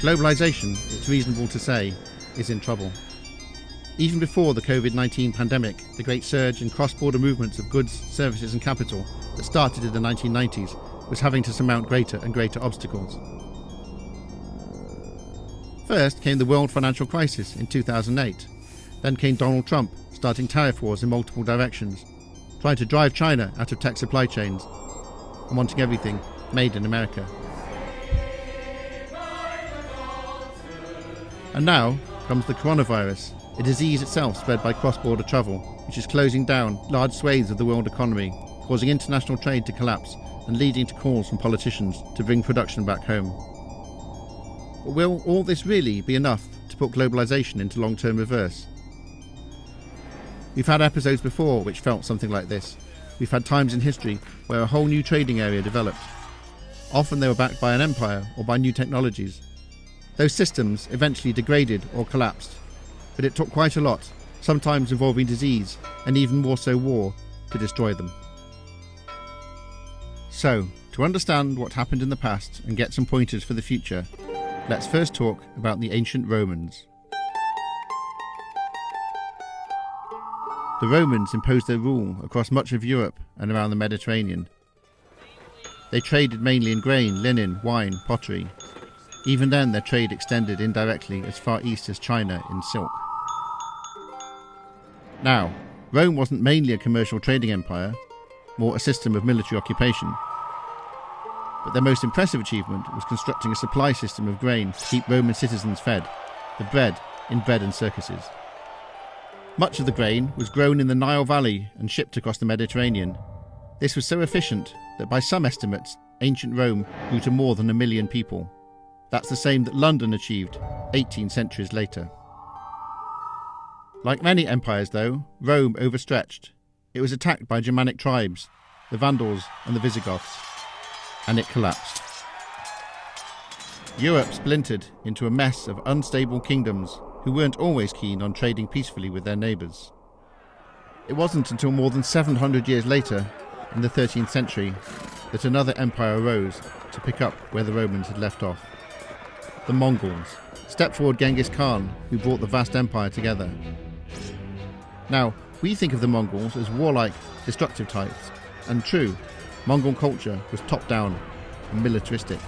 Globalization, it's reasonable to say, is in trouble. Even before the Covid-19 pandemic, the great surge in cross-border movements of goods, services and capital that started in the 1990s was having to surmount greater and greater obstacles. First came the world financial crisis in 2008. Then came Donald Trump starting tariff wars in multiple directions, trying to drive China out of tech supply chains and wanting everything made in America. And now comes the coronavirus, a disease itself spread by cross-border travel, which is closing down large swathes of the world economy, causing international trade to collapse and leading to calls from politicians to bring production back home. But will all this really be enough to put globalization into long-term reverse? We've had episodes before which felt something like this. We've had times in history where a whole new trading area developed. Often they were backed by an empire or by new technologies. Those systems eventually degraded or collapsed, but it took quite a lot, sometimes involving disease and even more so war, to destroy them. So, to understand what happened in the past and get some pointers for the future, let's first talk about the ancient Romans. The Romans imposed their rule across much of Europe and around the Mediterranean. They traded mainly in grain, linen, wine, pottery. Even then, their trade extended indirectly as far east as China in silk. Now, Rome wasn't mainly a commercial trading empire, more a system of military occupation. But their most impressive achievement was constructing a supply system of grain to keep Roman citizens fed, the bread in bread and circuses. Much of the grain was grown in the Nile Valley and shipped across the Mediterranean. This was so efficient that by some estimates, ancient Rome grew to more than 1 million people. That's the same that London achieved 18 centuries later. Like many empires though, Rome overstretched. It was attacked by Germanic tribes, the Vandals and the Visigoths, and it collapsed. Europe splintered into a mess of unstable kingdoms who weren't always keen on trading peacefully with their neighbours. It wasn't until more than 700 years later, in the 13th century, that another empire arose to pick up where the Romans had left off. The Mongols. Step forward Genghis Khan, who brought the vast empire together. Now, we think of the Mongols as warlike, destructive types, and true, Mongol culture was top-down and militaristic.